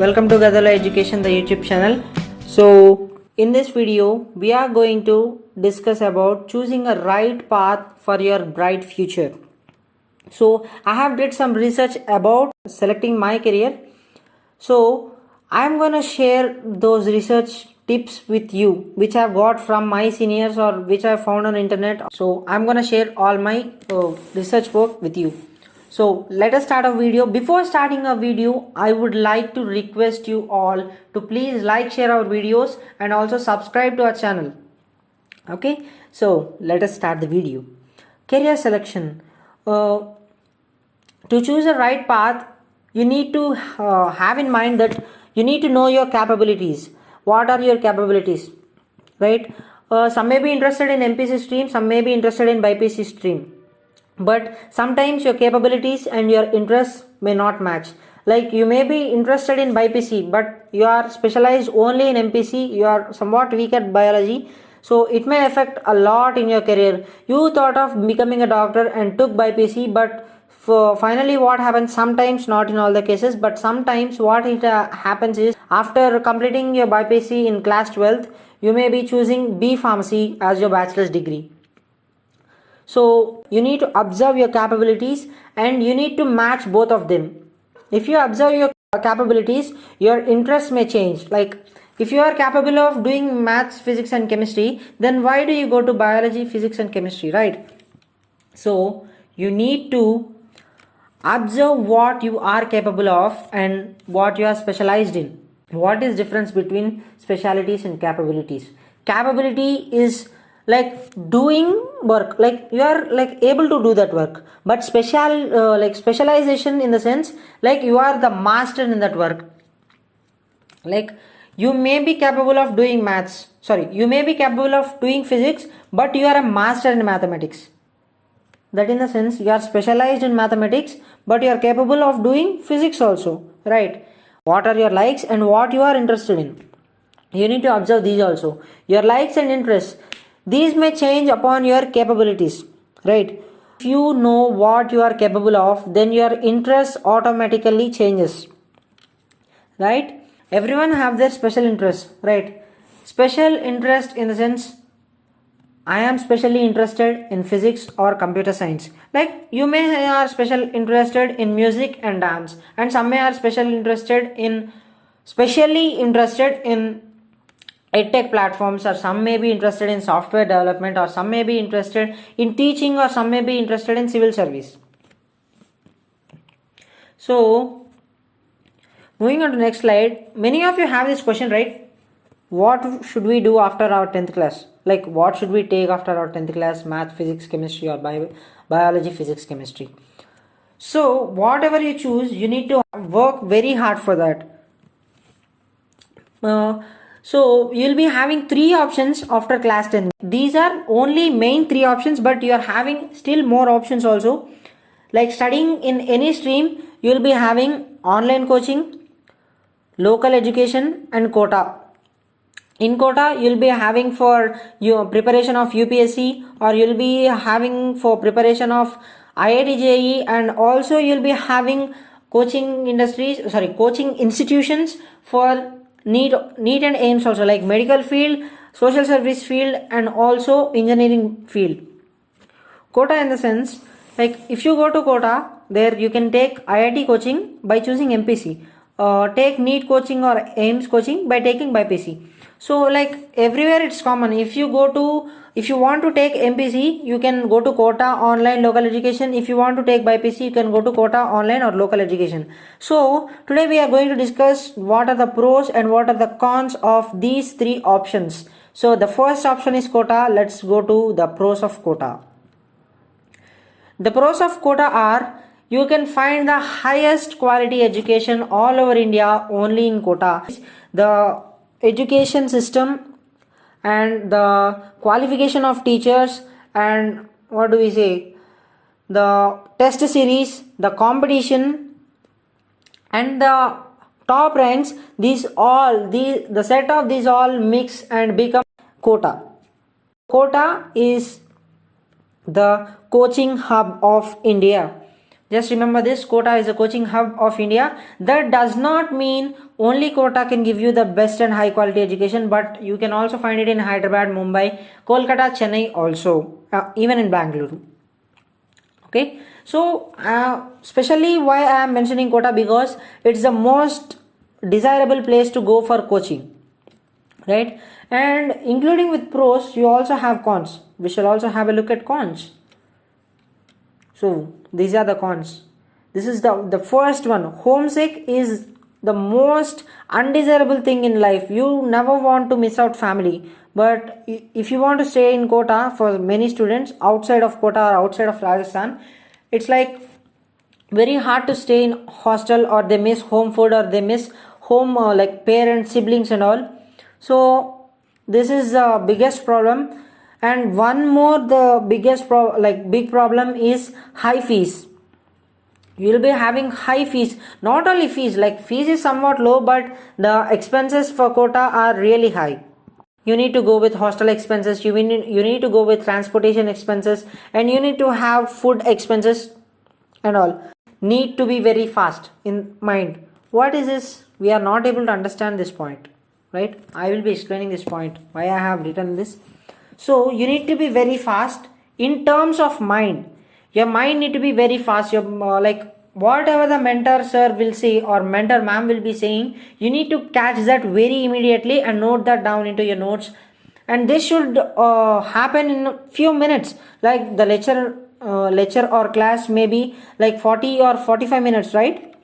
Welcome to Gadala Education, the YouTube channel. So in this video we are going to discuss about choosing a right path for your bright future. So I have did some research about selecting my career. So I am going to share those research tips with you which I have got from my seniors or which I found on internet. So I'm going to share all my research work with you. So let us start a video. Before starting a video, I would like to request you all to please like, share our videos and also subscribe to our channel. Okay, so let us start the video. Career selection. To choose a right path, you need to have in mind that you need to know your capabilities. What are your capabilities, right? Some may be interested in MPC stream, some may be interested in BPC stream. But sometimes your capabilities and your interests may not match. Like you may be interested in BPC but you are specialized only in MPC, you are somewhat weak at biology, so it may affect a lot in your career. You thought of becoming a doctor and took BPC, but finally what happens, sometimes, not in all the cases, but sometimes what happens is after completing your BPC in class 12th, you may be choosing B Pharmacy as your bachelor's degree. So you need to observe your capabilities and you need to match both of them. If you observe your capabilities, your interests may change. Like if you are capable of doing maths, physics and chemistry, then why do you go to biology, physics and chemistry, right? So you need to observe what you are capable of and what you are specialized in. What is difference between specialities and capabilities? Capability is like doing work, like you are like able to do that work, but specialization in the sense like you are the master in that work. Like you may be capable of doing you may be capable of doing physics, but you are a master in mathematics. That in the sense you are specialized in mathematics but you are capable of doing physics also, right? What are your likes and what you are interested in? You need to observe these also. Your likes and interests, these may change upon your capabilities, right? If you know what you are capable of, then your interest automatically changes, right? Everyone have their special interest, right? Special interest in the sense I am specially interested in physics or computer science. Like you may are special interested in music and dance, and some may are specially interested in edtech platforms, or some may be interested in software development, or some may be interested in teaching, or some may be interested in civil service. So moving on to next slide, many of you have this question, right? What should we do after our 10th class? Like what should we take after our 10th class? Math, physics, chemistry, or biology, physics, chemistry. So whatever you choose, you need to work very hard for that. So you'll be having 3 options after class 10. These are only main 3 options, but you are having still more options also. Like studying in any stream, you'll be having online coaching, local education and quota. In quota, you'll be having for your preparation of UPSC, or you'll be having for preparation of IIT JEE, and also you'll be having coaching institutions for NEET and AIMS also, like medical field, social service field and also engineering field. Quota in the sense, like if you go to quota, there you can take IIT coaching by choosing MPC, take NEET coaching or AIMS coaching by taking BPC. So like everywhere it's common. If you want to take MPC, you can go to quota, online, local education. If you want to take BPC, you can go to quota, online or local education. So today we are going to discuss what are the pros and what are the cons of these 3 options. So the first option is quota. Let's go to the pros of quota. The pros of quota are, you can find the highest quality education all over India only in quota. The education system and the qualification of teachers and the test series, the competition and the top ranks, the set of these all mix and become quota. Quota is the coaching hub of India. Just remember this, Kota is a coaching hub of India. That does not mean only Kota can give you the best and high quality education, but you can also find it in Hyderabad, Mumbai, Kolkata, Chennai also, even in Bangalore. Okay, so especially why I am mentioning Kota, because it's the most desirable place to go for coaching, right? And including with pros, you also have cons. We shall also have a look at cons. So these are the cons. This is the first one. Homesick is the most undesirable thing in life. You never want to miss out family, but if you want to stay in Kota, for many students outside of Kota or outside of Rajasthan, it's like very hard to stay in hostel, or they miss home food, or they miss home like parents, siblings and all. So this is the biggest problem. And one more, the biggest big problem is high fees. You will be having high fees. Not only fees, like fees is somewhat low, but the expenses for Kota are really high. You need to go with hostel expenses, you need to go with transportation expenses, and you need to have food expenses and all. Need to be very fast in mind. What is this? We are not able to understand this point, right? I will be explaining this point, why I have written this. So you need to be very fast in terms of mind. Your mind need to be very fast. Your like whatever the mentor sir will say or mentor ma'am will be saying, you need to catch that very immediately and note that down into your notes. And this should happen in a few minutes. Like the lecture or class may be like 40 or 45 minutes, right?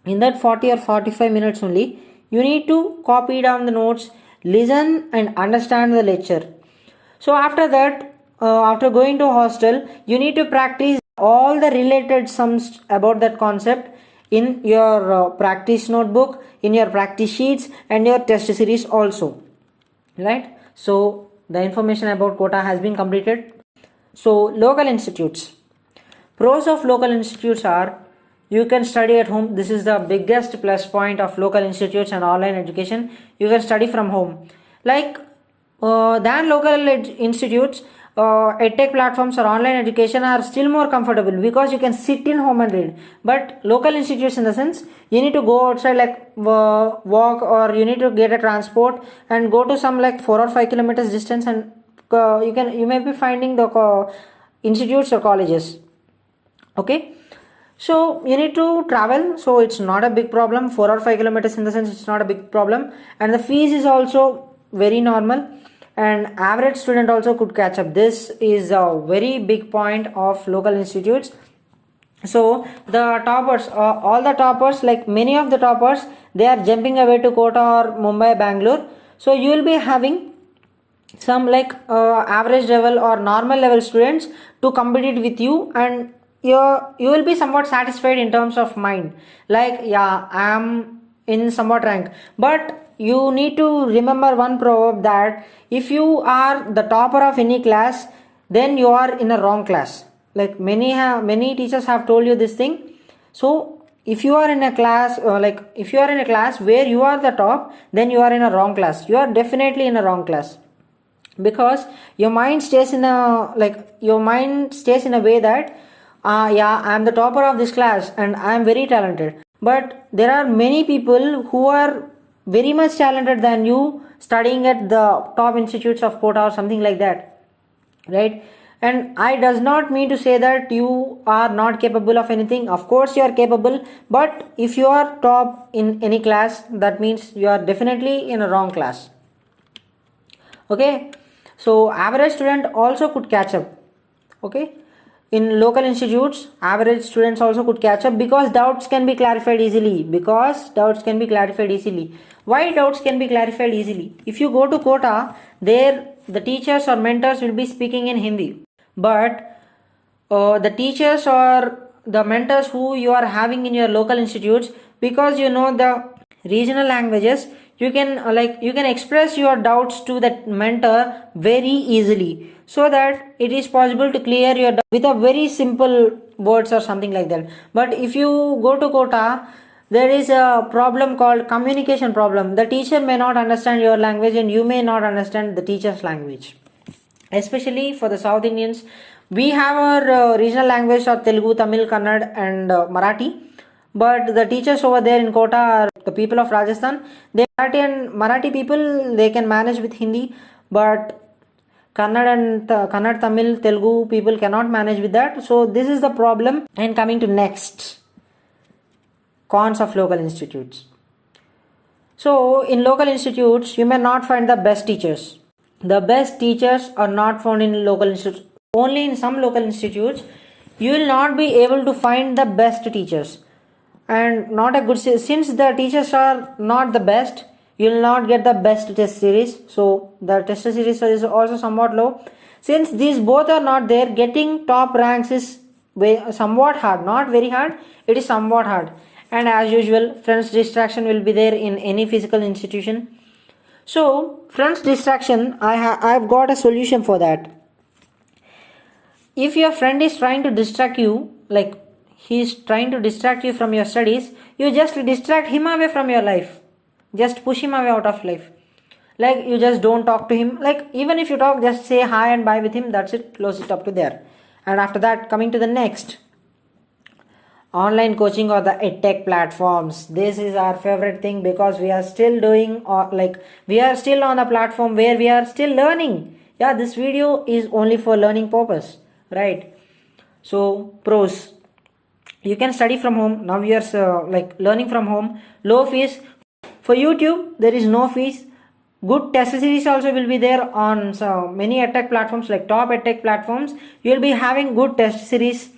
In that 40 or 45 minutes only, you need to copy down the notes, listen and understand the lecture. So after that, after going to hostel, you need to practice all the related sums about that concept in your practice notebook, in your practice sheets and your test series also, right? So the information about Kota has been completed. So local institutes. Pros of local institutes are, you can study at home. This is the biggest plus point of local institutes and online education. You can study from home. Like than local institutes, edtech platforms or online education are still more comfortable because you can sit in home and read. But local institutes, in the sense, you need to go outside, like walk, or you need to get a transport and go to some like 4 or 5 kilometers distance, and you may be finding the institutes or colleges. Okay, so you need to travel, so it's not a big problem. 4 or 5 kilometers, in the sense, it's not a big problem. And the fees is also very normal, and average student also could catch up. This is a very big point of local institutes. So the toppers, all the toppers, like many of the toppers, they are jumping away to Kota or Mumbai, Bangalore. So you will be having some like average level or normal level students to compete with you, and you will be somewhat satisfied in terms of mind, like, yeah, I am in somewhat rank. But you need to remember one proverb, that if you are the topper of any class, then you are in a wrong class. Like many teachers have told you this thing. So if you are in a class, if you are in a class where you are the top, then you are in a wrong class. You are definitely in a wrong class, because your mind stays in a way that yeah, I am the topper of this class and I am very talented. But there are many people who are very much talented than you, studying at the top institutes of Kota or something like that, right? And I does not mean to say that you are not capable of anything. Of course you are capable, but if you are top in any class, that means you are definitely in a wrong class. Okay, so average student also could catch up. Okay, in local institutes, average students also could catch up, because doubts can be clarified easily. Why doubts can be clarified easily? If you go to Kota, there the teachers or mentors will be speaking in Hindi, but the teachers or the mentors who you are having in your local institutes, because you know the regional languages, you can express your doubts to that mentor very easily, so that it is possible to clear your doubt with a very simple words or something like that. But if you go to Kota, there is a problem called communication problem. The teacher may not understand your language and you may not understand the teacher's language. especially for the South Indians. We have our regional language of Telugu, Tamil, Kannada and Marathi, but the teachers over there in Kota are the people of Rajasthan. They Marathi people, they can manage with Hindi, but Kannada, Tamil, Telugu people cannot manage with that. So this is the problem. And coming to next, cons of local institutes. So in local institutes, you may not find the best teachers. The best teachers are not found in local institutes. Only in some local institutes, you will not be able to find the best teachers. And not a good, since the teachers are not the best, you will not get the best test series. So the test series is also somewhat low. Since these both are not there, getting top ranks is somewhat hard. Not very hard, it is somewhat hard. And as usual, friends distraction will be there in any physical institution. So friends distraction, I've got a solution for that. If your friend is trying to distract you, like he is trying to distract you from your studies, you just distract him away from your life. Just push him away out of life. Like you just don't talk to him. Like even if you talk, just say hi and bye with him. That's it. Close it up to there. And after that, coming to the next, online coaching or the edtech platforms. This is our favorite thing because we are still doing, or like we are still on the platform where we are still learning. Yeah, this video is only for learning purpose, right? So pros, you can study from home. Now we are like learning from home. Low fees. For YouTube, there is no fees. Good test series also will be there on many edtech platforms, like top edtech platforms. You will be having good test series.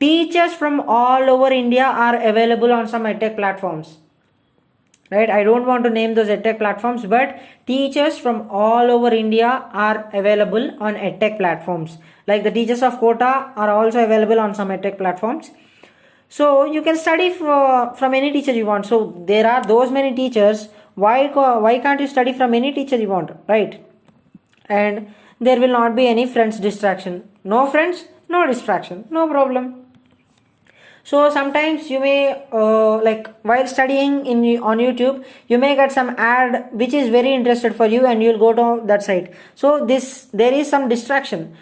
Teachers from all over India are available on some edtech platforms, right? I don't want to name those edtech platforms, but teachers from all over India are available on edtech platforms. Like the teachers of Kota are also available on some edtech platforms. So you can study from any teacher you want. So there are those many teachers. Why can't you study from any teacher you want, right? And there will not be any friends distraction. No friends, no distraction, no problem. So sometimes you may like while studying on YouTube, you may get some ad which is very interested for you, and you'll go to that site. So there is some distraction,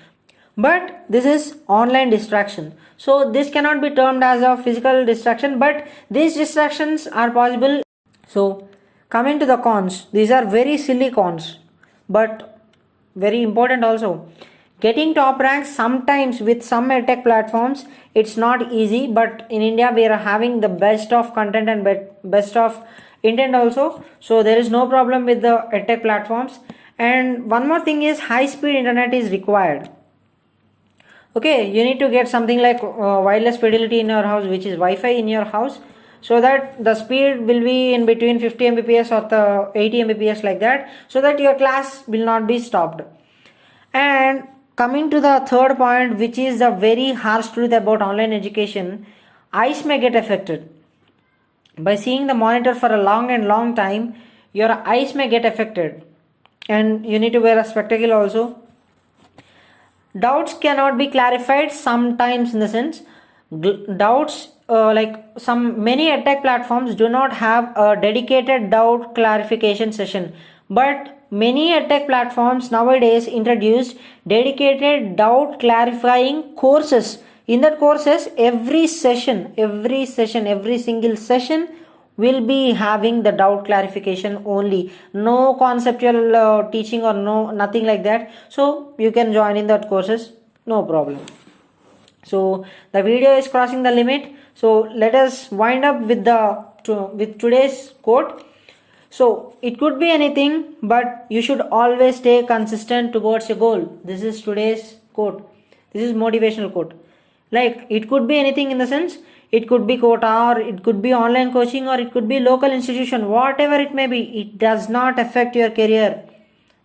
but this is online distraction. So this cannot be termed as a physical distraction, but these distractions are possible. So coming to the cons, these are very silly cons, but very important also. Getting top ranks sometimes with some edtech platforms, it's not easy, but in India we are having the best of content and best of intent also. So there is no problem with the edtech platforms. And one more thing is high speed internet is required. Okay, you need to get something like wireless fidelity in your house, which is Wi-Fi in your house, so that the speed will be in between 50 Mbps or the 80 Mbps, like that, so that your class will not be stopped. And coming to the third point, which is the very harsh truth about online education, eyes may get affected. By seeing the monitor for a long time, your eyes may get affected, and you need to wear a spectacle also. Doubts cannot be clarified sometimes, in the sense doubts like many edtech platforms do not have a dedicated doubt clarification session, but many edtech platforms nowadays introduced dedicated doubt clarifying courses. In that courses, every single session will be having the doubt clarification only. No conceptual teaching or nothing like that. So you can join in that courses, no problem. So the video is crossing the limit. So let us wind up with today's quote. So it could be anything, but you should always stay consistent towards your goal. This is today's quote. This is motivational quote. Like it could be anything, in the sense it could be Kota, or it could be online coaching, or it could be local institution, whatever it may be. It does not affect your career.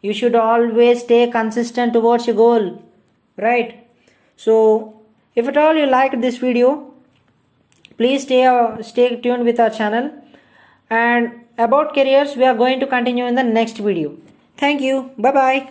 You should always stay consistent towards your goal, right? So if at all you liked this video, please stay tuned with our channel. And about careers, we are going to continue in the next video. Thank you. Bye bye.